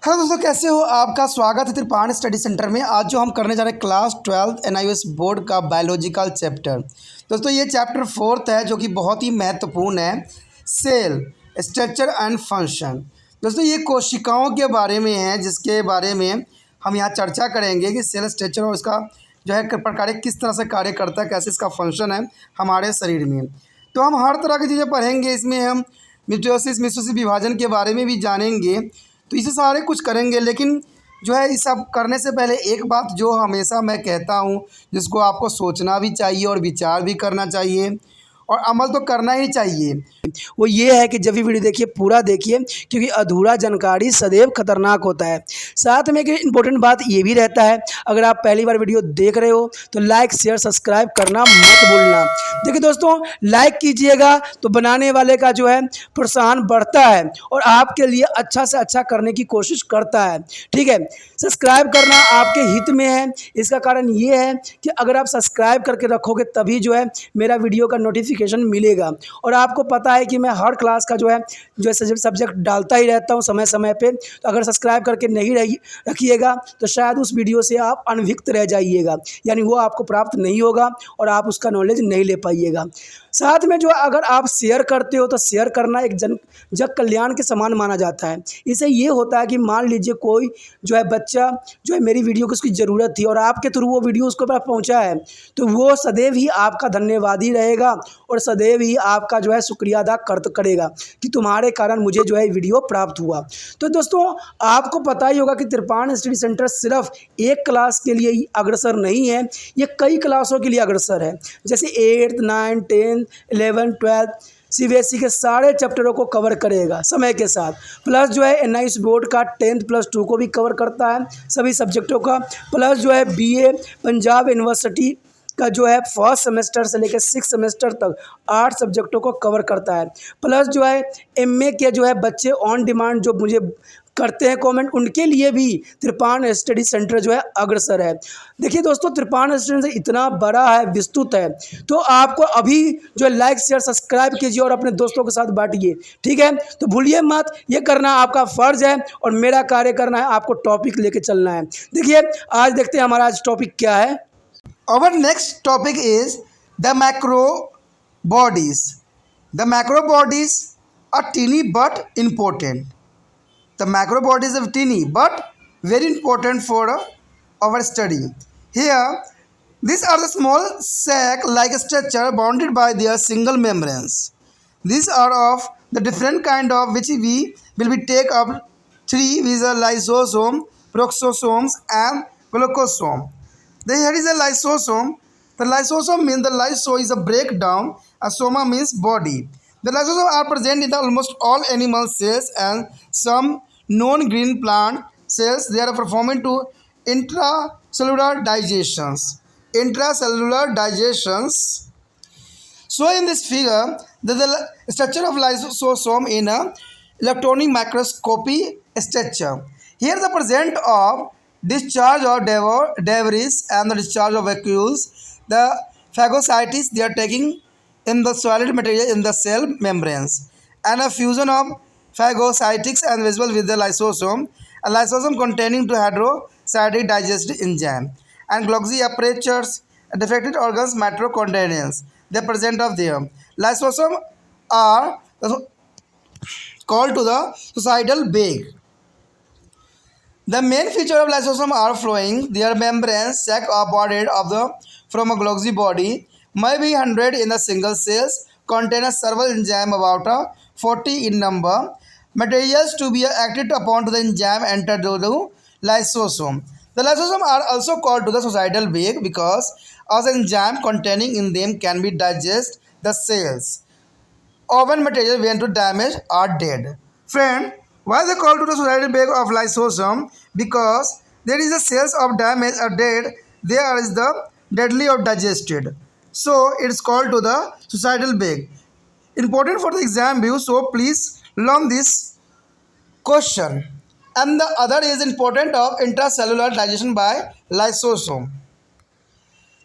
Hello दोस्तों, कैसे हो? आपका स्वागत है त्रिपाण स्टडी सेंटर में। आज जो हम करने जा रहे हैं क्लास 12 एनआईओएस बोर्ड का बायोलॉजिकल चैप्टर। दोस्तों ये चैप्टर 4 है जो कि बहुत ही महत्वपूर्ण है। Cell structure and function. दोस्तों ये कोशिकाओं के बारे में है, जिसके बारे में हम यहाँ चर्चा करेंगे कि सेल स्ट्रक्चर और इसका जो है प्रकार किस तरह से कार्य करता है, कैसे इसका फंक्शन है हमारे शरीर में। तो हम हर तरह की चीज़ें पढ़ेंगे इसमें। हम मिटोसिस मिसोसिस विभाजन के बारे में भी जानेंगे, तो इसे सारे कुछ करेंगे। लेकिन जो है इस सब करने से पहले एक बात जो हमेशा मैं कहता हूँ, जिसको आपको सोचना भी चाहिए और विचार भी करना चाहिए और अमल तो करना ही चाहिए, वो ये है कि जब भी वीडियो देखिए पूरा देखिए, क्योंकि अधूरा जानकारी सदैव खतरनाक होता है। साथ में एक इम्पोर्टेंट बात ये भी रहता है, अगर आप पहली बार वीडियो देख रहे हो तो लाइक शेयर सब्सक्राइब करना मत भूलना। देखिए दोस्तों, लाइक कीजिएगा तो बनाने वाले का जो है प्रोत्साहन बढ़ता है और आपके लिए अच्छा से अच्छा करने की कोशिश करता है। ठीक है, सब्सक्राइब करना आपके हित में है। इसका कारण ये है कि अगर आप सब्सक्राइब करके रखोगे तभी जो है मेरा वीडियो का नोटिफिकेशन मिलेगा। और आपको पता है कि मैं हर क्लास का जो है सब्जेक्ट डालता ही रहता हूँ समय समय पे। तो अगर सब्सक्राइब करके नहीं रखिएगा तो शायद उस वीडियो से आप अनभिज्ञ रह जाइएगा, यानी वो आपको प्राप्त नहीं होगा और आप उसका नॉलेज नहीं ले पाइएगा। साथ में जो अगर आप शेयर करते हो तो शेयर करना एक जग कल्याण के समान माना जाता है। इससे ये होता है कि मान लीजिए कोई जो है बच्चा जो है मेरी वीडियो को उसकी ज़रूरत थी और आपके थ्रू वो वीडियो उसको पास पहुंचा है, तो वो सदैव ही आपका धन्यवादी रहेगा और सदैव ही आपका जो है शुक्रिया अदा करेगा कि तुम्हारे कारण मुझे जो है वीडियो प्राप्त हुआ। तो दोस्तों आपको पता ही होगा कि त्रिपाण स्टडी सेंटर सिर्फ एक क्लास के लिए ही अग्रसर नहीं है, ये कई क्लासों के लिए अग्रसर है। जैसे 8th 9th 10th 11th 12th CBSE के सारे चैप्टरों को कवर करेगा समय के साथ। प्लस जो है एनआईओएस बोर्ड का 10th+2 को भी कवर करता है, सभी सब्जेक्टों का। प्लस जो है बीए पंजाब यूनिवर्सिटी का जो है फर्स्ट सेमेस्टर से लेकर 6th सेमेस्टर तक 8 सब्जेक्टों को कवर करता है। प्लस जो है एमए के जो है बच्चे ऑन डिमांड जो मुझे करते हैं कमेंट, उनके लिए भी त्रिपाण स्टडी सेंटर जो है अग्रसर है। देखिए दोस्तों, त्रिपाण स्टडी सेंटर इतना बड़ा है, विस्तृत है, तो आपको अभी जो है लाइक शेयर सब्सक्राइब कीजिए और अपने दोस्तों के साथ बांटिए। ठीक है, तो भूलिए मत, ये करना आपका फ़र्ज़ है और मेरा कार्य करना है आपको टॉपिक लेके चलना है। देखिए आज देखते हैं हमारा आज टॉपिक क्या है। Our next topic is the macro bodies. The macro bodies are teeny but important. The macro bodies are teeny but very important for our study. Here, these are the small sac-like structure bounded by their single membranes. These are of the different kind of which we will be take up three, which are lysosome, peroxisomes, and glucosome. Here is a lysosome. The lysosome means the lyso is a breakdown. A soma means body. The lysosomes are present in almost all animal cells and some non-green plant cells. They are performing to intracellular digestions. Intracellular digestions. So in this figure, the structure of lysosome in a electron microscopy structure. Here the present of discharge of debris and the discharge of vacuoles. The phagocytes they are taking in the solid material in the cell membranes, and a fusion of phagocytics and visible with the lysosome. A lysosome containing two hydrocytic digestive enzyme and Golgi aperatures defected organs mitochondrions. They are present of them. Lysosome are called to the suicidal bag. The main feature of lysosome are flowing. Their membranes sac or bodied of the from a Golgi body may be 100 in the single cells, contain a several enzyme about 40 in number. Materials to be acted upon to the enzyme enter to the lysosome. The lysosome are also called to the suicidal bag because as enzyme containing in them can be digest the cells. Organ material when to damage are dead. Friend, why they called to the suicidal bag of lysosome? Because there is a cells of damage are dead, there is the deadly or digested. So it's called to the suicidal bag. Important for the exam view, so please learn this question. And the other is important of intracellular digestion by lysosome.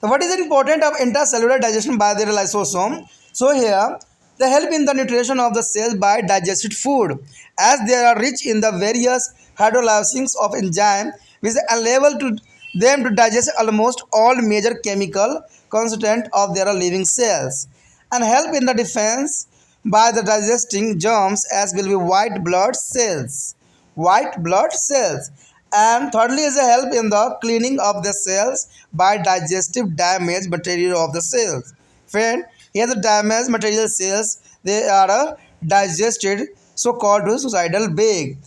So what is important of intracellular digestion by the lysosome? So here they help in the nutrition of the cells by digested food, as they are rich in the various hydrolysis of enzyme which enable to them to digest almost all major chemical constituent of their living cells and help in the defense by the digesting germs as will be white blood cells. White blood cells. And thirdly is a help in the cleaning of the cells by digestive damaged material of the cells. Friend, here the damaged material cells, they are digested, so called suicidal bag.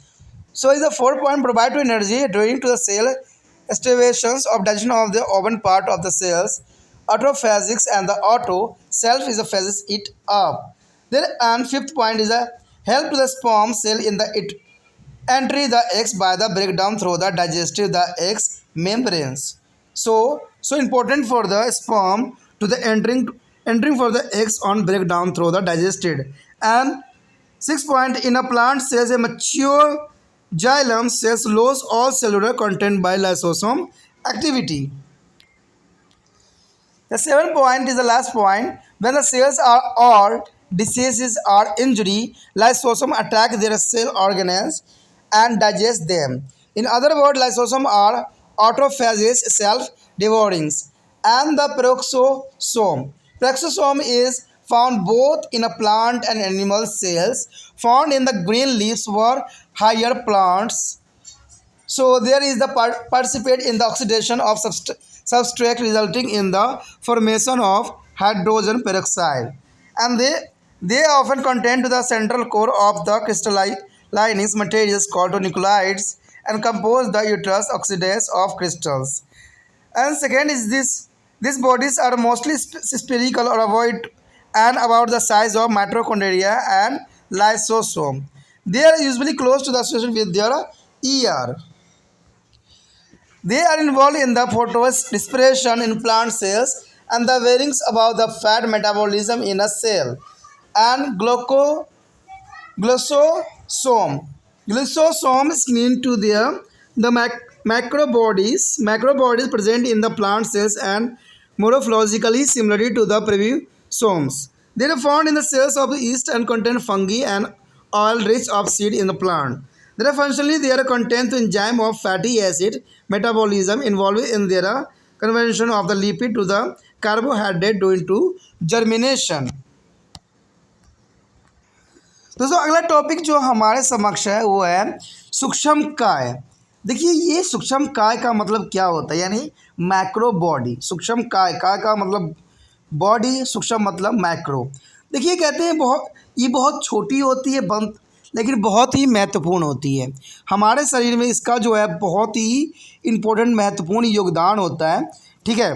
So is the 4 point provide to energy during to the cell activations of digestion of the open part of the cells. Autophagics and the auto self is a phases it up. Then and fifth point is a help to the sperm cell in the it entry the eggs by the breakdown through the digestive the eggs membranes. So important for the sperm to the entering for the eggs on breakdown through the digested. And 6 point in a plant cells a mature xylem cells lose all cellular content by lysosome activity. The 7 point is the last point. When the cells are or diseases or injury, lysosome attack their cell organs and digest them. In other words, lysosome are autophages, self-devourings, and the peroxisome. Peroxisome is found both in a plant and animal cells. Found in the green leaves were higher plants. So there is the participate in the oxidation of substrate resulting in the formation of hydrogen peroxide, and they often contain to the central core of the crystalline materials called nucleides and compose the uterus oxidase of crystals. And second is these bodies are mostly spherical or avoid and about the size of mitochondria and lysosome. They are usually close to the association with their ER. They are involved in the photosynthesis in plant cells and the bearings about the fat metabolism in a cell. And glycosome. Glycosomes mean to the macrobodies present in the plant cells and morphologically similar to the previsomes. They are found in the cells of the yeast and contain fungi and oil rich of seed in the plant. They are functionally they are contain the enzyme of fatty acid metabolism involved in their conversion of the lipid to the carbohydrate due to germination. दोस्तों अगला topic जो हमारे समक्ष है वो है सूक्ष्म काय। देखिए ये सूक्ष्म काय का मतलब क्या होता है, यानी मैक्रो बॉडी। सूक्ष्म काय का मतलब बॉडी, सूक्ष्म मतलब मैक्रो। देखिए कहते हैं ये बहुत छोटी होती है बंद, लेकिन बहुत ही महत्वपूर्ण होती है हमारे शरीर में। इसका जो है बहुत ही इम्पोर्टेंट महत्वपूर्ण योगदान होता है, ठीक है।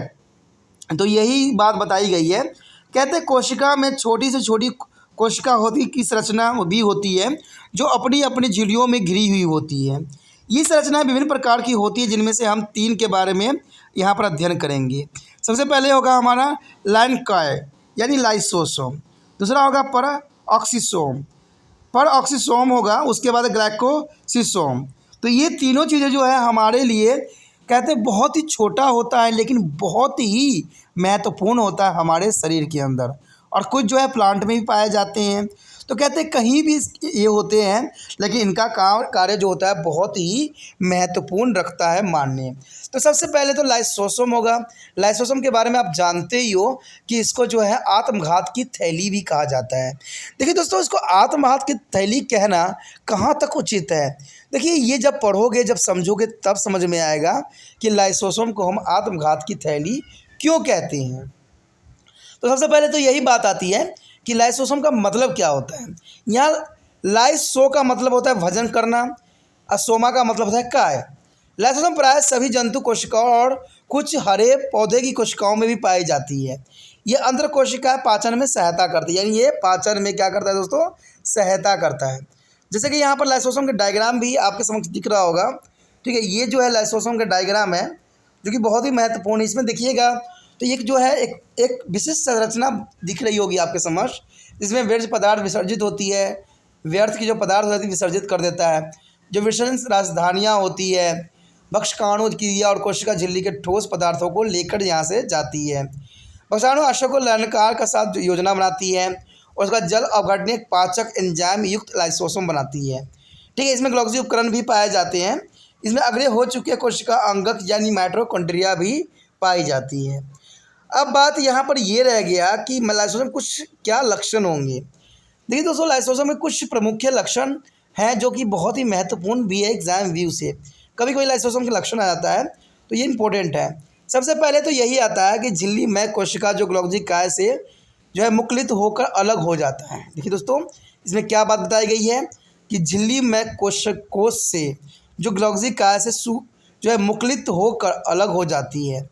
तो यही बात बताई गई है। कहते हैं कोशिका में छोटी से छोटी कोशिका होती की संरचना भी होती है जो अपनी अपनी झिल्लियों में घिरी हुई होती है। ये संरचनाएं विभिन्न प्रकार की होती है जिनमें से हम 3 के बारे में यहाँ पर अध्ययन करेंगे। सबसे पहले होगा हमारा लाइन काय यानी लाइसोसोम, दूसरा होगा परऑक्सीसोम होगा, उसके बाद ग्लाइकोसिसोम। तो ये तीनों चीज़ें जो है हमारे लिए कहते हैं बहुत ही छोटा होता है लेकिन बहुत ही महत्वपूर्ण होता है हमारे शरीर के अंदर, और कुछ जो है प्लांट में भी पाए जाते हैं। तो कहते हैं कहीं भी ये होते हैं लेकिन इनका कार्य जो होता है बहुत ही महत्वपूर्ण रखता है मान्य। तो सबसे पहले तो लाइसोसोम होगा। लाइसोसोम के बारे में आप जानते ही हो कि इसको जो है आत्मघात की थैली भी कहा जाता है। देखिए दोस्तों, इसको आत्मघात की थैली कहना कहाँ तक उचित है। देखिए ये जब पढ़ोगे, जब समझोगे तब समझ में आएगा कि लाइसोसोम को हम आत्मघात की थैली क्यों कहते हैं। तो सबसे पहले तो यही बात आती है कि लाइसोसोम का मतलब क्या होता है। यहाँ लाइसो का मतलब होता है भजन करना, असोमा का मतलब होता है काय। लाइसोसोम प्राय सभी जंतु कोशिकाओं और कुछ हरे पौधे की कोशिकाओं में भी पाई जाती है। ये अंतर कोशिकाएं पाचन में सहायता करती है, यानी ये पाचन में क्या करता है दोस्तों, सहायता करता है। जैसे कि यहाँ पर लाइसोसोम का डायग्राम भी आपके समक्ष दिख रहा होगा, ठीक है। ये जो है लाइसोसोम का डायग्राम है जो कि बहुत ही महत्वपूर्ण है। इसमें देखिएगा तो एक जो है एक विशिष्ट संरचना दिख रही होगी आपके समक्ष, जिसमें व्यर्थ पदार्थ विसर्जित होती है। व्यर्थ की जो पदार्थ होती है विसर्जित कर देता है। जो विसर्जन राजधानियाँ होती है भक्षकाणु क्रिया और कोशिका झिल्ली के ठोस पदार्थों को लेकर यहाँ से जाती है। भक्षाणु अश्व को ललकार का साथ योजना बनाती है और उसका जल अवघटनीय पाचक एंजाइम युक्त लाइसोसोम बनाती है। ठीक है। इसमें ग्लॉक्सी उपकरण भी पाए जाते हैं। इसमें अग्रय हो चुके कोशिका अंगक यानी माइटोकॉन्ड्रिया भी पाई जाती है। अब बात यहाँ पर ये रह गया कि लाइसोसोम कुछ क्या लक्षण होंगे। देखिए दोस्तों, लाइसोसोम में कुछ प्रमुख लक्षण हैं जो कि बहुत ही महत्वपूर्ण भी है एग्जाम व्यू से। कभी कभी लाइसोसोम के लक्षण आ जाता है तो ये इंपॉर्टेंट है। सबसे पहले तो यही आता है कि झिल्ली में कोशिका जो ग्लॉक्सी काय से जो है मुक्लित होकर अलग हो जाता है। देखिए दोस्तों, इसमें क्या बात बताई गई है कि झिल्ली में कोश से जो ग्लॉक्सी काय से जो है मुक्लित होकर अलग हो जाती है।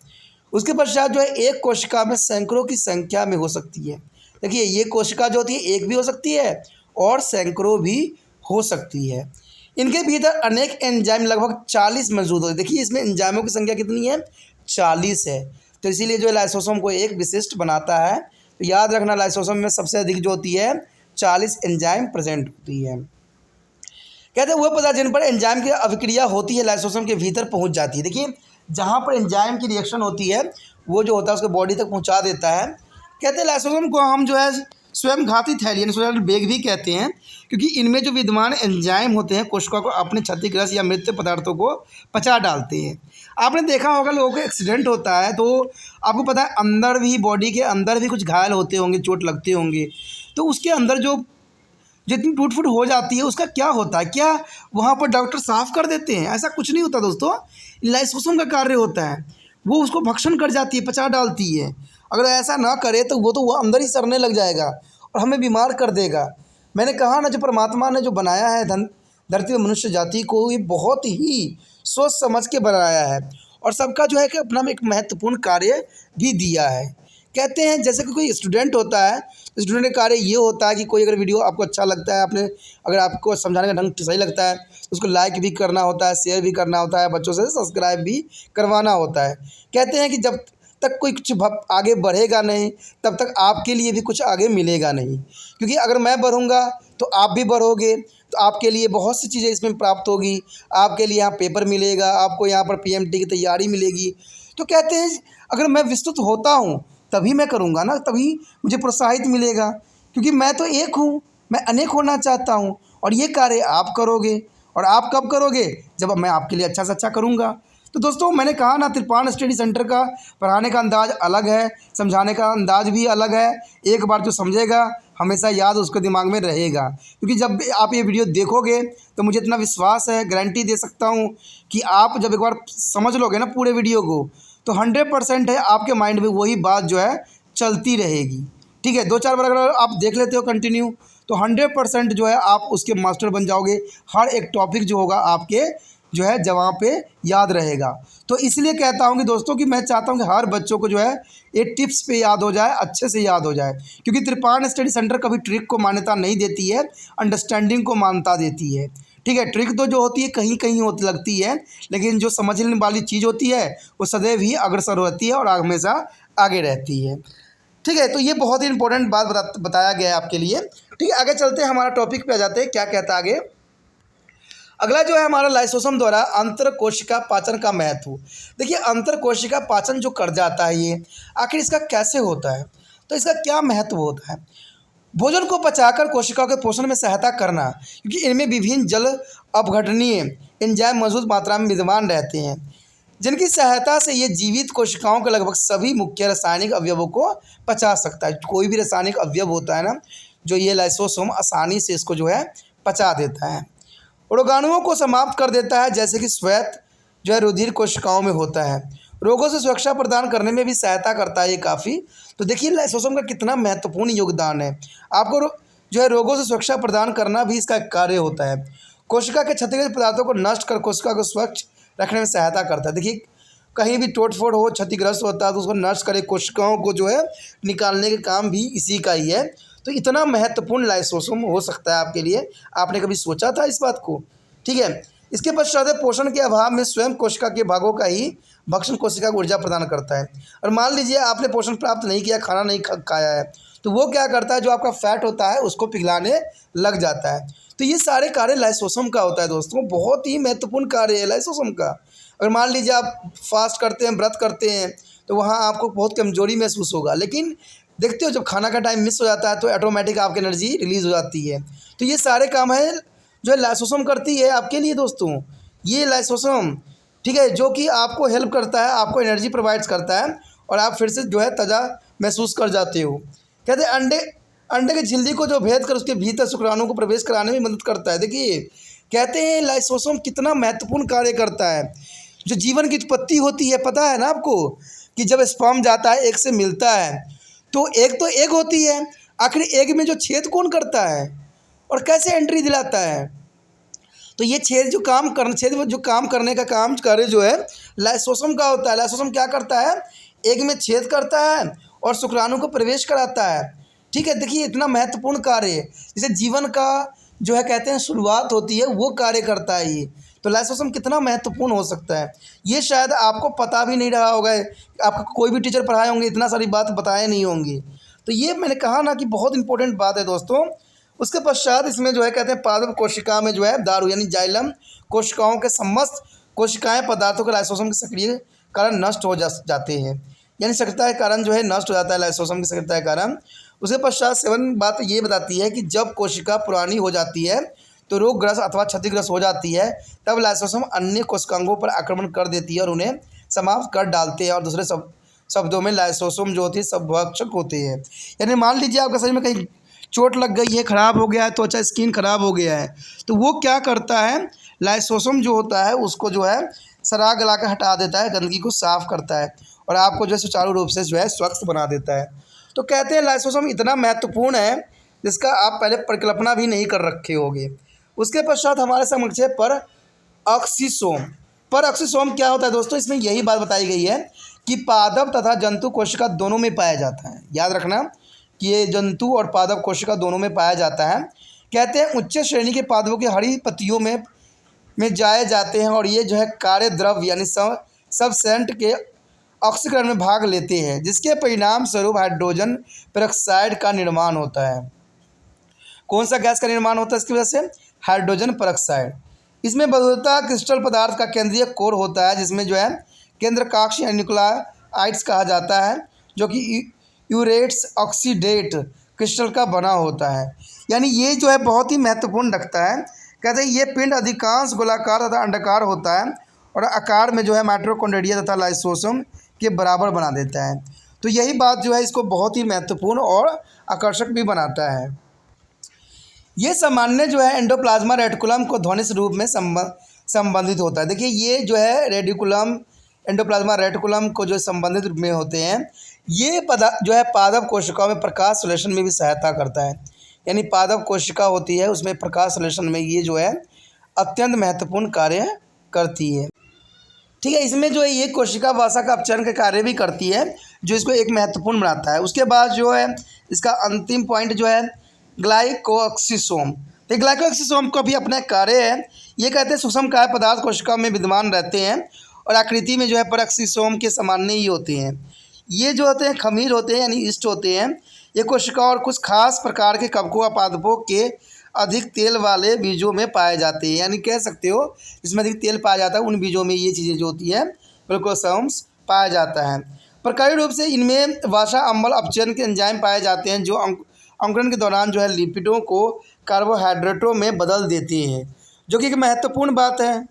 उसके पश्चात जो है एक कोशिका में सैकड़ों की संख्या में हो सकती है। देखिए, ये कोशिका जो होती है एक भी हो सकती है और सैकड़ों भी हो सकती है। इनके भीतर अनेक एंजाइम लगभग 40 मौजूद होते हैं। देखिए, इसमें एंजाइमों की संख्या कितनी है? 40 है। तो इसीलिए जो लाइसोसोम को एक विशिष्ट बनाता है। तो याद रखना, लाइसोसोम में सबसे अधिक जो होती है 40 एंजाइम प्रेजेंट होती है। कहते हैं वह पदार्थ जिन पर एंजाइम की अभिक्रिया होती है लाइसोसोम के भीतर पहुंच जाती है। देखिए, जहाँ पर एंजाइम की रिएक्शन होती है वो जो होता है उसके बॉडी तक पहुँचा देता है। कहते हैं लाइसोसोम को हम जो है स्वयं घाती थैली यानी सोलर बेग भी कहते हैं, क्योंकि इनमें जो विद्यमान एंजाइम होते हैं कोशिका को अपने क्षतिग्रस्त या मृत पदार्थों को पचा डालते हैं। आपने देखा होगा लोगों को एक्सीडेंट होता है तो आपको पता है अंदर भी, बॉडी के अंदर भी कुछ घायल होते होंगे, चोट लगते होंगे, तो उसके अंदर जो जितनी टूट फूट हो जाती है उसका क्या होता है? क्या वहाँ पर डॉक्टर साफ़ कर देते हैं? ऐसा कुछ नहीं होता दोस्तों। लाइसोसोम का कार्य होता है, वो उसको भक्षण कर जाती है, पचा डालती है। अगर ऐसा ना करे तो वो अंदर ही सड़ने लग जाएगा और हमें बीमार कर देगा। मैंने कहा ना, जो परमात्मा ने जो बनाया है धरती में मनुष्य जाति को, ये बहुत ही सोच समझ के बनाया है और सबका जो है कि अपना में एक महत्वपूर्ण कार्य भी दिया है। कहते हैं जैसे कि कोई स्टूडेंट होता है, स्टूडेंट का कार्य ये होता है कि कोई अगर वीडियो आपको अच्छा लगता है, अगर आपको समझाने का ढंग सही लगता है तो उसको लाइक भी करना होता है, शेयर भी करना होता है, बच्चों से सब्सक्राइब भी करवाना होता है। कहते हैं कि जब तक कोई कुछ आगे बढ़ेगा नहीं तब तक आपके लिए भी कुछ आगे मिलेगा नहीं, क्योंकि अगर मैं बढ़ूँगा तो आप भी बढ़ोगे, तो आपके लिए बहुत सी चीज़ें इसमें प्राप्त होगी। आपके लिए यहाँ पेपर मिलेगा, आपको यहाँ पर पीएमटी की तैयारी मिलेगी। तो कहते हैं अगर मैं विस्तृत होता हूँ तभी मैं करूँगा ना, तभी मुझे प्रोत्साहित मिलेगा, क्योंकि मैं तो एक हूँ, मैं अनेक होना चाहता हूँ और ये कार्य आप करोगे। और आप कब करोगे? जब मैं आपके लिए अच्छा से अच्छा करूँगा। तो दोस्तों, मैंने कहा ना, त्रिपाण स्टडी सेंटर का पढ़ाने का अंदाज़ अलग है, समझाने का अंदाज़ भी अलग है। एक बार जो समझेगा हमेशा याद उसके दिमाग में रहेगा, क्योंकि जब आप ये वीडियो देखोगे तो मुझे इतना विश्वास है, गारंटी दे सकता हूँ कि आप जब एक बार समझ लोगे ना पूरे वीडियो को, तो 100% है आपके माइंड में वही बात जो है चलती रहेगी। ठीक है, 2-4 बार अगर आप देख लेते हो कंटिन्यू तो 100% जो है आप उसके मास्टर बन जाओगे। हर एक टॉपिक जो होगा आपके जो है जहाँ पे याद रहेगा। तो इसलिए कहता हूँ कि दोस्तों कि मैं चाहता हूँ कि हर बच्चों को जो है ये टिप्स पे याद हो जाए, अच्छे से याद हो जाए, क्योंकि त्रिपाण स्टडी सेंटर कभी ट्रिक को मान्यता नहीं देती है, अंडरस्टैंडिंग को मान्यता देती है। ठीक है, ट्रिक तो जो होती है कहीं कहीं होती लगती है, लेकिन जो समझने वाली चीज़ होती है वो सदैव ही अग्रसर होती है और हमेशा आगे रहती है। ठीक है, तो ये बहुत ही इंपॉर्टेंट बात बताया गया है आपके लिए। ठीक है, आगे चलते हैं, हमारा टॉपिक पे आ जाते हैं, क्या कहता है आगे। अगला जो है हमारा लाइसोसोम द्वारा अंतर कोशिका पाचन का महत्व। देखिए, अंतर कोशिका पाचन जो कर जाता है ये आखिर इसका कैसे होता है, तो इसका क्या महत्व होता है? भोजन को पचाकर कोशिकाओं के पोषण में सहायता करना, क्योंकि इनमें विभिन्न जल अपघटनीय एंजाइम मौजूद मात्रा में विद्यमान रहते हैं, जिनकी सहायता से ये जीवित कोशिकाओं के लगभग सभी मुख्य रासायनिक अवयवों को पचा सकता है। कोई भी रासायनिक अवयव होता है ना, जो ये लाइसोसोम आसानी से इसको जो है पचा देता है, रोगाणुओं को समाप्त कर देता है, जैसे कि श्वेत जो है रुधिर कोशिकाओं में होता है। रोगों से सुरक्षा प्रदान करने में भी सहायता करता है ये काफ़ी। तो देखिए लाइसोसोम का कितना महत्वपूर्ण योगदान है। आपको जो है रोगों से सुरक्षा प्रदान करना भी इसका कार्य होता है। कोशिका के क्षतिग्रस्त पदार्थों को नष्ट कर कोशिका को स्वच्छ रखने में सहायता करता है। देखिए, कहीं भी टोट फोड़ हो, क्षतिग्रस्त होता है तो उसको नष्ट करे, कोशिकाओं को जो है निकालने के काम भी इसी का ही है। तो इतना महत्वपूर्ण लाइसोसोम हो सकता है आपके लिए, आपने कभी सोचा था इस बात को? ठीक है, इसके पश्चात पोषण के अभाव में स्वयं कोशिका के भागों का ही भक्षण कोशिका को ऊर्जा प्रदान करता है। और मान लीजिए आपने पोषण प्राप्त नहीं किया, खाना नहीं खाया है, तो वो क्या करता है, जो आपका फैट होता है उसको पिघलाने लग जाता है। तो ये सारे कार्य लाइसोसोम का होता है दोस्तों, बहुत ही महत्वपूर्ण कार्य है लाइसोसोम का। अगर मान लीजिए आप फास्ट करते हैं, व्रत करते हैं, तो वहाँ आपको बहुत कमजोरी महसूस होगा, लेकिन देखते हो जब खाना का टाइम मिस हो जाता है तो ऑटोमेटिक आपकी एनर्जी रिलीज़ हो जाती है। तो ये सारे काम है जो है लाइसोसोम करती है आपके लिए दोस्तों, ये लाइसोसोम, ठीक है, जो कि आपको हेल्प करता है, आपको एनर्जी प्रोवाइड्स करता है और आप फिर से जो है ताज़ा महसूस कर जाते हो। कहते हैं अंडे अंडे की झिल्ली को जो भेद कर उसके भीतर शुक्राणु को प्रवेश कराने में मदद करता है। देखिए कहते हैं लाइसोसोम कितना महत्वपूर्ण कार्य करता है। जो जीवन की उत्पत्ति होती है, पता है ना आपको, कि जब स्पर्म जाता है एग से मिलता है तो एग होती है, आखिर एग में जो छेद कौन करता है और कैसे एंट्री दिलाता है? तो ये छेद जो काम करने का काम कार्य जो है लाइसोसोम का होता है। लाइसोसोम क्या करता है, एग में छेद करता है और शुक्राणु को प्रवेश कराता है। ठीक है, देखिए इतना महत्वपूर्ण कार्य है, जैसे जीवन का जो है कहते हैं शुरुआत होती है, वो कार्य करता है ये। तो लाइसोसोम कितना महत्वपूर्ण हो सकता है, ये शायद आपको पता भी नहीं रहा होगा, आपको कोई भी टीचर पढ़ाए होंगे इतना सारी बात बताए नहीं होंगी। तो ये मैंने कहा ना कि बहुत इंपॉर्टेंट बात है दोस्तों। उसके पश्चात इसमें जो है कहते हैं पादप कोशिका में जो है दारू यानी जाइलम कोशिकाओं के समस्त कोशिकाएं पदार्थों के लाइसोसोम के सक्रिय कारण नष्ट हो जाते हैं, यानी सक्रियता के कारण जो है नष्ट हो जाता है लाइसोसोम की सक्रियता के कारण। उसके पश्चात 7 बात ये बताती है कि जब कोशिका पुरानी हो जाती है तो रोगग्रस्त अथवा क्षतिग्रस्त हो जाती है, तब लाइसोसोम अन्य कोशिकांगों पर आक्रमण कर देती है और उन्हें समाप्त कर डालते हैं। और दूसरे शब्दों में लाइसोसोम जो होती है सबभक्षक होते हैं। यानी मान लीजिए आपका शरीर में कहीं चोट लग गई है, ख़राब हो गया है, त्वचा स्किन ख़राब हो गया है, तो वो क्या करता है, लाइसोसोम जो होता है उसको जो है सरा गला कर हटा देता है, गंदगी को साफ़ करता है और आपको जो है सुचारू रूप से जो है स्वच्छ बना देता है। तो कहते हैं लाइसोसोम इतना महत्वपूर्ण है जिसका आप पहले परिकल्पना भी नहीं कर रखे होंगे। उसके पश्चात हमारे समक्ष है पर ऑक्सीसोम क्या होता है दोस्तों, इसमें यही बात बताई गई है कि पादप तथा जंतु कोशिका दोनों में पाया जाता है। याद रखना कि ये जंतु और पादप कोशिका दोनों में पाया जाता है। कहते हैं उच्च श्रेणी के पादपों की हरी पत्तियों में जाए जाते हैं और ये जो है कार्य द्रव यानी सबसेंट के ऑक्सीकरण में भाग लेते हैं, जिसके परिणाम स्वरूप हाइड्रोजन पेरोक्साइड का निर्माण होता है। कौन सा गैस का निर्माण होता है इसकी वजह से? Hydrogen peroxide. इसमें बहुधा क्रिस्टल पदार्थ का केंद्रीय कोर होता है, जिसमें जो है केंद्रकाक्ष या न्यूक्लियाइड्स कहा जाता है, जो कि यूरेट्स ऑक्सीडेट क्रिस्टल का बना होता है। यानी ये जो है बहुत ही महत्वपूर्ण रखता है। कहते हैं ये पिंड अधिकांश गोलाकार तथा अंडाकार होता है और आकार में जो है माइटोकॉन्ड्रिया तथा लाइसोसोम के बराबर बना देता है। तो यही बात जो है इसको बहुत ही महत्वपूर्ण और आकर्षक भी बनाता है। ये सामान्य जो है एंडोप्लाज्मा रेटिकुलम को ध्वनित रूप में संबंधित होता है। देखिए ये जो है रेडिकुलम एंडोप्लाज्मा रेटिकुलम को जो संबंधित रूप में होते हैं, ये जो है पादप कोशिकाओं में प्रकाश संश्लेषण में भी सहायता करता है। यानी पादप कोशिका होती है उसमें प्रकाश संश्लेषण में ये जो है अत्यंत महत्वपूर्ण कार्य करती है। ठीक है, इसमें जो है ये कोशिका वसा का अपचरण का कार्य भी करती है, जो इसको एक महत्वपूर्ण बनाता है। उसके बाद जो है इसका अंतिम पॉइंट जो है ग्लाइकोऑक्सीसोम। तो ग्लाइकोऑक्सीसोम का भी अपना कार्य है। ये कहते हैं सूक्ष्म काय पदार्थ कोशिका में विद्यमान रहते हैं और आकृति में जो है परऑक्सीसोम के सामान्य ही होते हैं। ये जो होते हैं खमीर होते हैं यानी ईस्ट होते हैं। ये कोशिका और कुछ खास प्रकार के कवकों व पादपों के अधिक तेल वाले बीजों में पाए जाते हैं। यानी कह सकते हो जिसमें अधिक तेल पाया जाता है उन बीजों में ये चीज़ें जो होती है ग्लूकोसोम्स पाया जाता है। प्रकारी रूप से इनमें वसा अम्ल अपचयन के एंजाइम पाए जाते हैं, जो अंकुरण के दौरान जो है लिपिडों को कार्बोहाइड्रेटों में बदल देते हैं, जो कि एक महत्वपूर्ण बात है।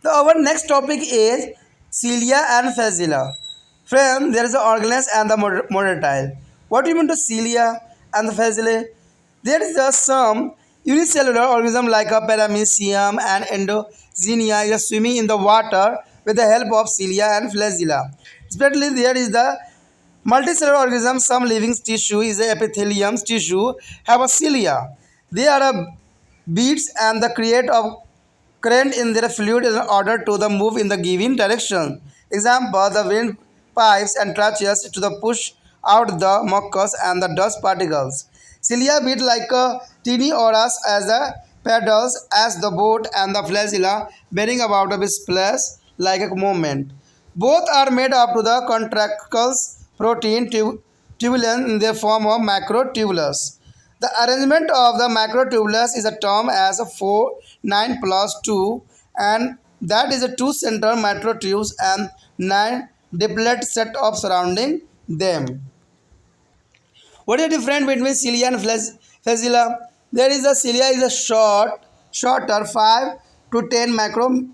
तो our next topic is cilia and flagella. Friend, there is the organelles and the motile. What do you mean to cilia and the flagella? There is just some unicellular organism like a paramecium and endoxenia is swimming in the water with the help of cilia and flagella. Especially there is the multicellular organism. Some living tissue is the epithelium tissue have a cilia. They are a beads and the create of current in their fluid in order to the move in the given direction. Example, the wind pipes and tracheas to the push out the mucus and the dust particles. Cilia beat like a teeny oars as the paddles as the boat, and the flagella bearing about a splash like a movement. Both are made up to the contractile protein tubulin in the form of macrotubulus. The arrangement of the macrotubulus is a term as 4, 9 plus 2, and that is a 2 central macrotubules and 9 diplet set of surrounding them. What is the difference between cilia and flagella? There is a cilia is a shorter 5 to 10 micrometer,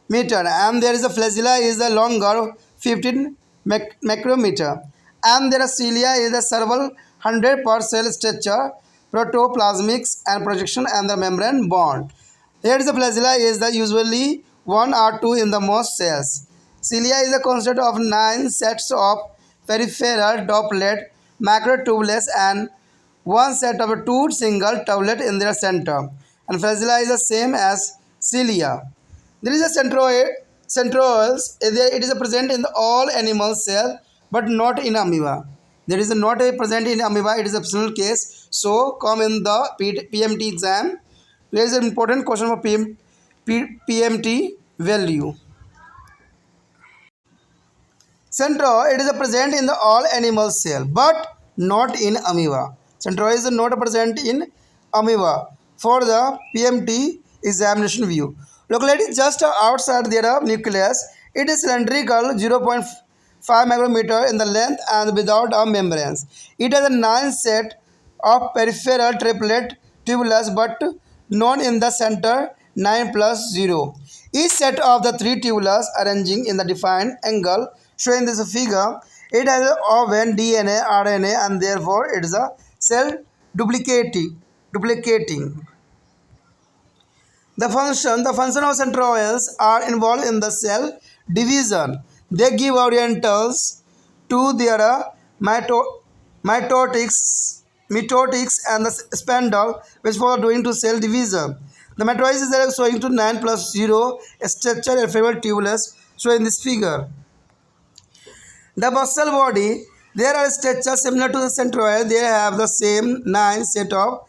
and there is a flagella is a longer 15 micrometer, and there is cilia is a several hundred per cell structure, protoplasmics and projection and the membrane bond. Here is the flagella is the usually one or two in the most cells. Cilia is a consist of 9 sets of peripheral doublet macrotubulus and one set of two single tubulate in their center, and flagella is the same as cilia. There is a centrioles. It is present in all animal cells, but not in amoeba. There is not a present in amoeba. It is a optional case. So, come in the PMT exam. There is an important question for PMT value. Centro, it is present in the all animal cell, but not in amoeba. Centro is not present in amoeba. For the PMT examination view, located just outside their nucleus, it is cylindrical 0.5 micrometer in the length and without a membranes. It has a 9 set of peripheral triplet tubulus, but none in the center 9 plus 0. Each set of the 3 tubulus arranging in the defined angle shown in this figure, it has a oven DNA, RNA, and therefore it is a cell duplicating. The function of centrioles are involved in the cell division. They give orientals to their mitotics and the spindle, which for doing to cell division. The matrices are showing to 9 plus 0 structure and favorable tubulus shown in this figure. The basal body, there are structures similar to the centroid. They have the same 9 set of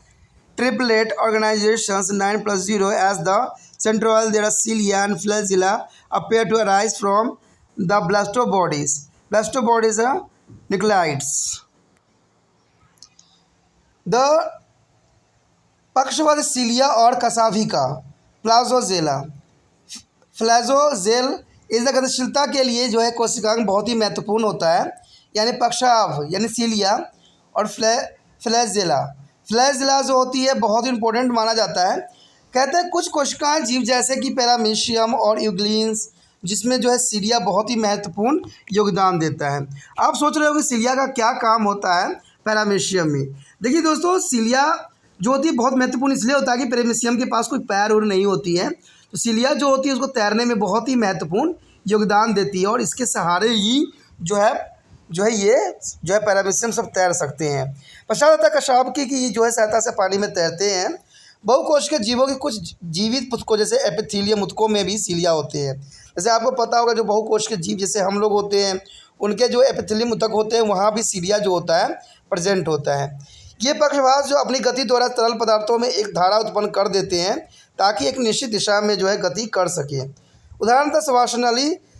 triplet organizations 9 plus 0 as the centroid. There are cilia and flagella appear to arise from the blastobodies. Blastobodies are nucleids. The पक्षवाद cilia और कसाभिका प्लाजोजेला. फ्लैजोजेल इस गतिशीलता के लिए जो है कोशिकांग बहुत ही महत्वपूर्ण होता है, यानी पक्षाभ यानी सीलिया और फ्लैजेला जो होती है बहुत इंपॉर्टेंट माना जाता है. कहते हैं कुछ कोशिकाएं जीव जैसे कि पैरामीशियम और यूग्लिन्स जिसमें जो है सीलिया बहुत ही महत्वपूर्ण योगदान देता है. आप सोच रहे हो कि सीलिया का क्या काम होता है पैरामीशियम में. देखिए दोस्तों, सीलिया जो होती है बहुत महत्वपूर्ण इसलिए होता है कि पैरामीशियम के पास कोई पैर और नहीं होती है, तो सीलिया जो होती है उसको तैरने में बहुत ही महत्वपूर्ण योगदान देती है और इसके सहारे ही जो है ये जो है पैरामीशियम सब तैर सकते हैं. पश्चात आता है कशाबकी की जो है सहायता से पानी में तैरते हैं. बहुकोशिकीय जीवों के कुछ जीवित ऊतकों जैसे एपिथेलियम ऊतकों में भी सीलिया होते हैं. जैसे आपको पता होगा जो बहुकोशिकीय जीव जैसे हम लोग होते हैं उनके जो एपिथेलियम ऊतक होते हैं वहाँ भी सीलिया जो होता है प्रेजेंट होता है. ये पक्षवाद जो अपनी गति द्वारा तरल पदार्थों में एक धारा उत्पन्न कर देते हैं ताकि एक निश्चित दिशा में जो है गति कर सके. उदाहरणतः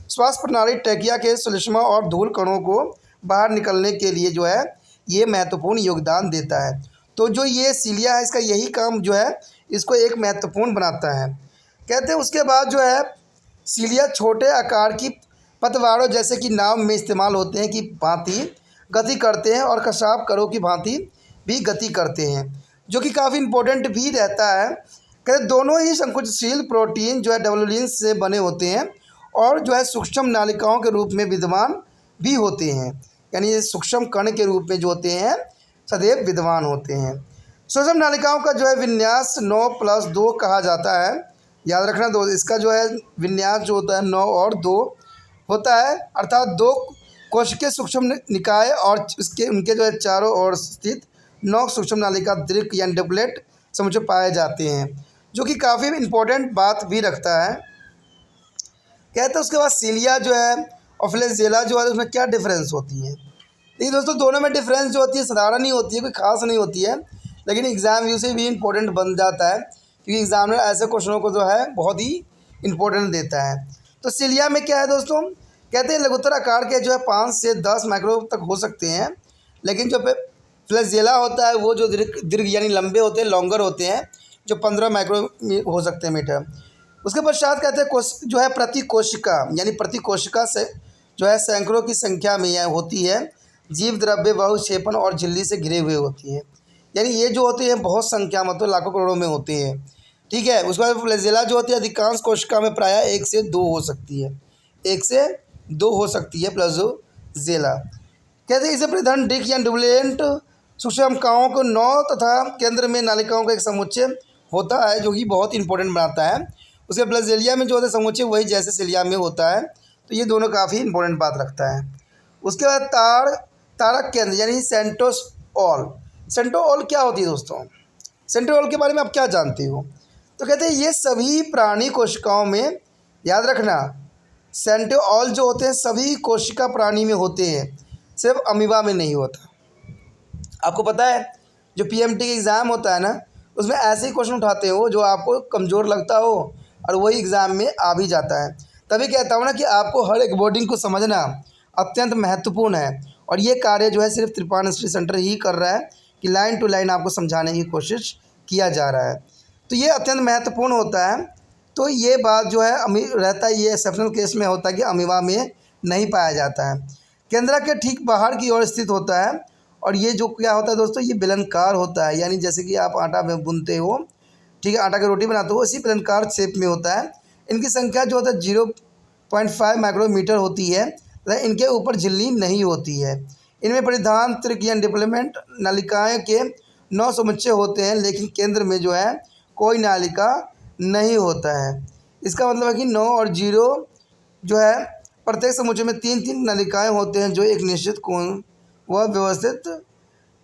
श्वास प्रणाली ट्रैकिया के श्लेष्मा और धूल कणों को बाहर निकलने के लिए जो है ये महत्वपूर्ण योगदान देता है. तो जो ये सीलिया है इसका यही काम जो है इसको एक महत्वपूर्ण बनाता है. कहते हैं उसके बाद जो है सीलिया छोटे आकार की पतवारों जैसे कि नाव में इस्तेमाल होते हैं की भांति गति करते हैं और कशाफ करों की भांति भी गति करते हैं, जो कि काफ़ी इम्पोर्टेंट भी रहता है. कहते दोनों ही संकुचनशील प्रोटीन जो है डब्ल्यूलिन्स से बने होते हैं और जो है सूक्ष्म नालिकाओं के रूप में विद्यमान भी होते हैं, यानी ये सूक्ष्म कण के रूप में जो होते हैं सदैव विद्यमान होते हैं. सूक्ष्म नालिकाओं का जो है विन्यास 9+2 कहा जाता है. याद रखना दो, इसका जो है विन्यास जो होता है 9 और 2 होता है, अर्थात 2 कोशिकीय सूक्ष्म निकाय और उनके जो है चारों ओर स्थित 9 सूक्ष्म नालिका दीर्घ यानी डबलेट समुच्चय पाए जाते हैं, जो कि काफ़ी इम्पोर्टेंट बात भी रखता है. कहते हैं उसके बाद सीलिया जो है और फ्लैजेला जो है उसमें क्या डिफरेंस होती है. देखिए दोस्तों, दोनों में डिफरेंस जो होती है साधारण ही होती है, कोई खास नहीं होती है, लेकिन एग्ज़ाम व्यू से भी इम्पोर्टेंट बन जाता है क्योंकि एग्जामिनर ऐसे क्वेश्चनों को जो है बहुत ही इम्पोर्टेंट देता है. तो सीलिया में क्या है दोस्तों, कहते हैं लघुत्तर आकार के जो है 5 से 10 माइक्रो तक हो सकते हैं, लेकिन जो फ्लैजेला होता है वो जो दीर्घ यानी लंबे होते हैं, लॉन्गर होते हैं, जो 15 माइक्रो हो सकते हैं मीटर. उसके पश्चात कहते हैं जो है प्रति कोशिका यानी प्रति कोशिका से जो है सैकड़ों की संख्या में यह होती है जीव द्रव्य बहुक्षेपण और झिल्ली से घिरे हुए होती है. यानी ये जो होते हैं बहुत संख्या मतलब लाखों करोड़ों में होते हैं। ठीक है, उसके बाद फ्लैजेला जो होती है अधिकांश कोशिका में प्रायः 1 से 2 हो सकती है, 1 से 2 हो सकती है फ्लैजेला। कहते हैं इसे प्रधान डिक या डुबलेंट सूक्ष्मकाओं को 9 तथा केंद्र में नालिकाओं का एक समुच्चय होता है जो कि बहुत इंपॉर्टेंट बनाता है। उसके फ्लैजेलिया में जो होता है समुच्चय वही जैसे सिलिया में होता है, तो ये दोनों काफ़ी इंपॉर्टेंट बात रखता है। उसके बाद तारक केंद्र यानी सेंट्रोओल। सेंट्रोओल क्या होती है दोस्तों? सेंट्रोओल के बारे में आप क्या जानते हो? तो कहते हैं ये सभी प्राणी कोशिकाओं में, याद रखना, सेंट्रोओल जो होते हैं सभी कोशिका प्राणी में होते हैं, सिर्फ अमीबा में नहीं होता। आपको पता है जो पीएमटी का एग्ज़ाम होता है ना, उसमें ऐसे ही क्वेश्चन उठाते हो जो आपको कमज़ोर लगता हो और वही एग्ज़ाम में आ भी जाता है। तभी कहता हूँ ना कि आपको हर एक वर्डिंग को समझना अत्यंत महत्वपूर्ण है, और ये कार्य जो है सिर्फ त्रिपाण स्टडी सेंटर ही कर रहा है कि लाइन टू लाइन आपको समझाने की कोशिश किया जा रहा है। तो ये अत्यंत महत्वपूर्ण होता है। तो ये बात जो है रहता है, ये एक्सेप्शनल केस में होता है कि अमीबा में नहीं पाया जाता है। केंद्र के ठीक बाहर की ओर स्थित होता है, और ये जो क्या होता है दोस्तों, ये बेलनाकार होता है, यानी जैसे कि आप आटा बुनते हो, ठीक है, आटा की रोटी बनाते हो, इसी बेलनाकार शेप में होता है। इनकी संख्या जो होता है 0.5 माइक्रोमीटर होती है तथा इनके ऊपर झिल्ली नहीं होती है। इनमें परिधान त्रिक या डिप्लोमेंट नलिकाएँ के 9 समुच्चय होते हैं, लेकिन केंद्र में जो है कोई नालिका नहीं होता है। इसका मतलब है कि 9 और 0 जो है प्रत्येक समुच्चय में 3-3 नलिकाएँ होते हैं जो एक निश्चित कोण वह व्यवस्थित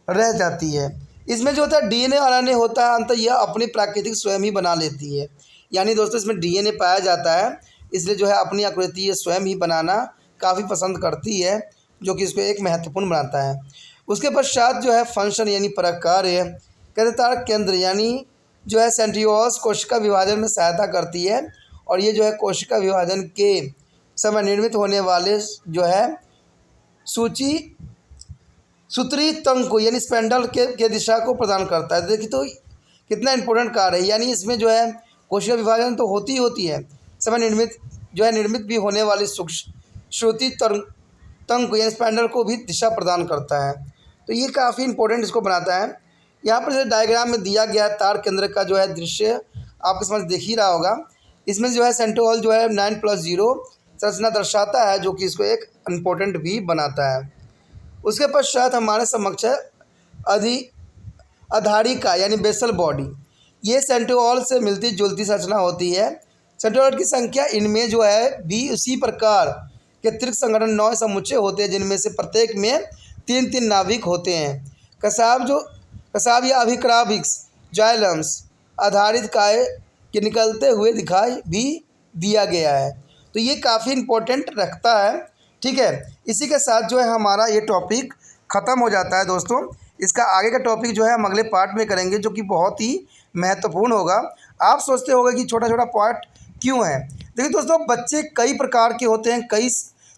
रह जाती है। इसमें जो होता है डीएनए और आरएनए होता है, अंततः यह अपनी प्राकृतिक स्वयं ही बना लेती है। यानी दोस्तों इसमें डीएनए पाया जाता है, इसलिए जो है अपनी आकृति ये स्वयं ही बनाना काफ़ी पसंद करती है, जो कि इसको एक महत्वपूर्ण बनाता है। उसके पश्चात जो है फंक्शन यानी प्रकार्य। कहते तारक केंद्र यानी जो है सेंट्रियोल्स कोशिका विभाजन में सहायता करती है, और ये जो है कोशिका विभाजन के समय निर्मित होने वाले जो है सूत्री तंतु यानी स्पेंडल के दिशा को प्रदान करता है। देखिए तो कितना इंपॉर्टेंट कार्य है, यानी इसमें जो है कोशिका विभाजन तो होती है, समय निर्मित भी होने वाली श्रुति तंतु यानी स्पेंडल को भी दिशा प्रदान करता है। तो ये काफ़ी इंपॉर्टेंट इसको बनाता है। यहाँ पर जो डायग्राम में दिया गया तार केंद्र का जो है दृश्य आपके समझ देख ही रहा होगा। इसमें जो है सेंट्रोल जो है 9+0 संरचना दर्शाता है, जो कि इसको एक इम्पोर्टेंट भी बनाता है। उसके पश्चात हमारे समक्ष आधारिका यानी बेसल बॉडी। ये सेंट्रोल से मिलती जुलती संरचना होती है। सेंट्रोल की संख्या इनमें जो है भी उसी प्रकार के त्रिक संगठन 9 समुच्चय होते हैं, जिनमें से प्रत्येक में 3-3 नाभिक होते हैं। कसाब या अभिक्राभिक्स जाइलम्स आधारित काय के निकलते हुए दिखाई भी दिया गया है। तो ये काफ़ी इम्पोर्टेंट रखता है। ठीक है, इसी के साथ जो है हमारा ये टॉपिक ख़त्म हो जाता है दोस्तों। इसका आगे का टॉपिक जो है हम अगले पार्ट में करेंगे, जो कि बहुत ही महत्वपूर्ण होगा। आप सोचते होंगे कि छोटा छोटा पार्ट क्यों है? देखिए दोस्तों, बच्चे कई प्रकार के होते हैं, कई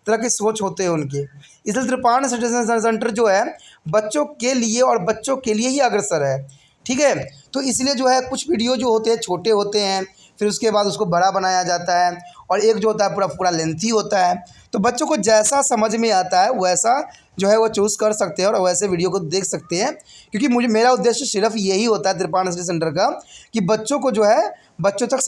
तरह की सोच होते हैं उनके, इसलिए त्रिपाण स्टडी सेंटर जो है बच्चों के लिए और बच्चों के लिए ही अग्रसर है। ठीक है, तो इसलिए जो है कुछ वीडियो जो होते हैं छोटे होते हैं, फिर उसके बाद उसको बड़ा बनाया जाता है, और एक जो होता है पूरा लेंथी होता है। तो बच्चों को जैसा समझ में आता है वैसा जो है वो चूज़ कर सकते हैं और वैसे वीडियो को देख सकते हैं, क्योंकि मेरा उद्देश्य सिर्फ यही होता है त्रिपाण स्टडी सेंटर का कि बच्चों को जो है बच्चों तक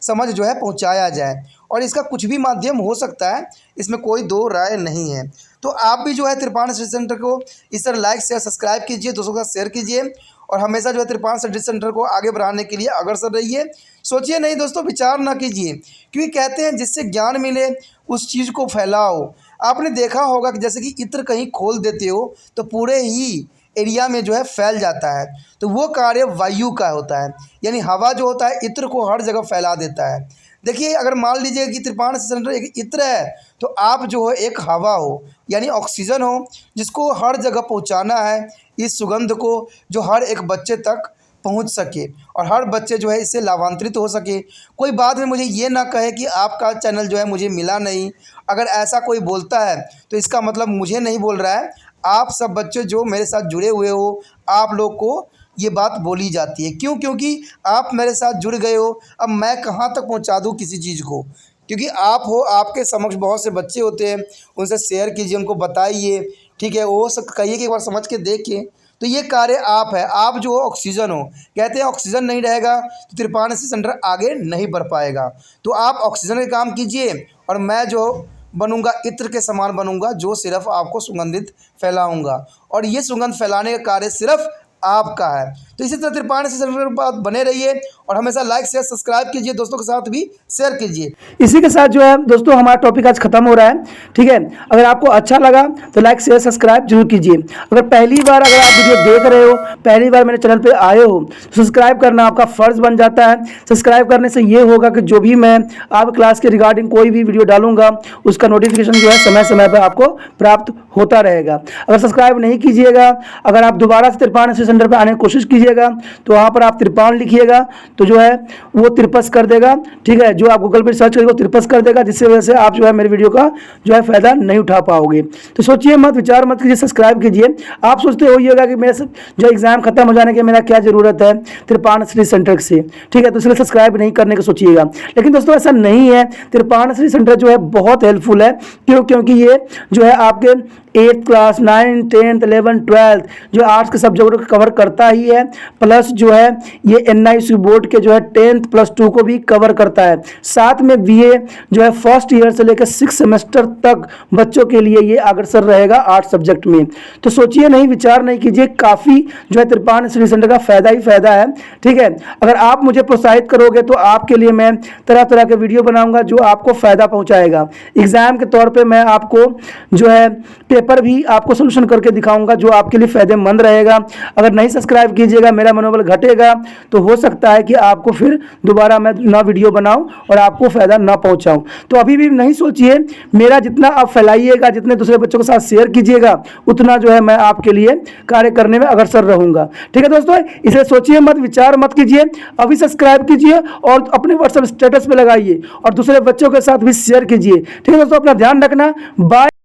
समझ जो है पहुंचाया जाए, और इसका कुछ भी माध्यम हो सकता है, इसमें कोई दो राय नहीं है। तो आप भी जो है त्रिपाण स्टडी सेंटर को इस तरह लाइक शेयर सब्सक्राइब कीजिए, दोस्तों के साथ शेयर कीजिए, और हमेशा जो है त्रिपाण स्टडी सेंटर को आगे बढ़ाने के लिए अग्रसर रहिए। सोचिए नहीं दोस्तों, विचार ना कीजिए, क्योंकि कहते हैं जिससे ज्ञान मिले उस चीज़ को फैलाओ। आपने देखा होगा कि जैसे कि इत्र कहीं खोल देते हो तो पूरे ही एरिया में जो है फैल जाता है, तो वो कार्य वायु का होता है, यानी हवा जो होता है इत्र को हर जगह फैला देता है। देखिए, अगर मान लीजिए कि त्रिपाण स्टडी सेंटर एक इत्र है, तो आप जो हो एक हवा हो, यानी ऑक्सीजन हो, जिसको हर जगह पहुंचाना है, इस सुगंध को जो हर एक बच्चे तक पहुंच सके और हर बच्चे जो है इससे लाभान्वित हो सके। कोई बाद में मुझे ये ना कहे कि आपका चैनल जो है मुझे मिला नहीं। अगर ऐसा कोई बोलता है तो इसका मतलब मुझे नहीं बोल रहा है, आप सब बच्चे जो मेरे साथ जुड़े हुए हो, आप लोग को ये बात बोली जाती है। क्यों? क्योंकि आप मेरे साथ जुड़ गए हो। अब मैं कहाँ तक पहुँचा दूँ किसी चीज़ को, क्योंकि आप हो, आपके समक्ष बहुत से बच्चे होते हैं, उनसे शेयर कीजिए, उनको बताइए। ठीक है, वो सब कहिए कि एक बार समझ के देखिए, तो ये कार्य आप है, आप जो ऑक्सीजन हो, कहते हैं ऑक्सीजन नहीं रहेगा तो त्रिपाणसी सेंटर आगे नहीं बढ़ पाएगा। तो आप ऑक्सीजन के काम कीजिए और मैं जो बनूंगा इत्र के समान बनूंगा, जो सिर्फ आपको सुगंधित फैलाऊंगा, और ये सुगंध फैलाने का कार्य सिर्फ आपका है। तो इसी तरह त्रिपाणसी सेंटर के बाद बने रहिए और हमेशा लाइक शेयर सब्सक्राइब कीजिए, दोस्तों के साथ भी शेयर कीजिए। इसी के साथ जो है दोस्तों हमारा टॉपिक आज खत्म हो रहा है, ठीक है। अगर आपको अच्छा लगा तो लाइक शेयर सब्सक्राइब जरूर कीजिए। अगर पहली बार अगर आप वीडियो देख रहे हो, पहली बार मेरे चैनल पे आए हो, तो सब्सक्राइब करना आपका फर्ज बन जाता है। सब्सक्राइब करने से ये होगा कि जो भी मैं आप क्लास के रिगार्डिंग कोई भी वीडियो डालूंगा उसका नोटिफिकेशन जो है समय समय पर आपको प्राप्त होता रहेगा। अगर सब्सक्राइब नहीं कीजिएगा, अगर आप दोबारा से त्रिपाणसी सेंटर पर आने की कोशिश कीजिएगा तो वहाँ पर आप त्रिपाण लिखिएगा तो जो है वो तिरपस कर देगा, ठीक है। जो आप गूगल पर सर्च करेंगे वो तिरपस कर देगा, जिससे वजह से आप जो है मेरे वीडियो का जो है फायदा नहीं उठा पाओगे। तो सोचिए मत, विचार मत कीजिए, सब्सक्राइब कीजिए। आप सोचते होइएगा कि मेरे जो एग्जाम खत्म हो जाने के मेरा क्या जरूरत है त्रिपाणसी सेंटर से, ठीक है, तो इसलिए सब्सक्राइब नहीं करने का सोचिएगा। लेकिन दोस्तों ऐसा नहीं है, त्रिपाणसी सेंटर जो है बहुत हेल्पफुल है। क्यों? क्योंकि ये जो है आपके 8th class 9th 10th 11th 12th जो आर्ट्स के सब्जेक्ट को कवर करता ही है, प्लस जो है ये NIC बोर्ड के जो है 10th +2 को भी कवर करता है। साथ में BA जो है फर्स्ट ईयर से लेकर 6 सेमेस्टर तक बच्चों के लिए ये अग्रसर रहेगा आर्ट्स सब्जेक्ट में। तो सोचिए नहीं, विचार नहीं कीजिए, काफ़ी जो है त्रिपाणसी सेंटर का फायदा ही फायदा है, ठीक है। अगर आप मुझे प्रोत्साहित करोगे तो आपके लिए मैं तरह तरह के वीडियो बनाऊंगा जो आपको फायदा पहुंचाएगा। एग्जाम के तौर पे मैं आपको जो है पेपर भी आपको सोल्यूशन करके दिखाऊंगा जो आपके लिए फायदेमंद रहेगा। अगर नहीं सब्सक्राइब कीजिएगा, मेरा मनोबल घटेगा, तो हो सकता है कि आपको फिर दोबारा मैं ना वीडियो बनाऊं और आपको फायदा ना पहुंचाऊं। तो अभी भी नहीं सोचिए, मेरा जितना आप फैलाइएगा, जितने दूसरे बच्चों के साथ शेयर कीजिएगा, उतना जो है मैं आपके लिए कार्य करने में अग्रसर रहूंगा, ठीक है दोस्तों। इसे सोचिए मत, विचार मत कीजिए, अभी सब्सक्राइब कीजिए और अपने व्हाट्सएप स्टेटस पे लगाइए और दूसरे बच्चों के साथ भी शेयर कीजिए, ठीक है दोस्तों। अपना ध्यान रखना, बाय।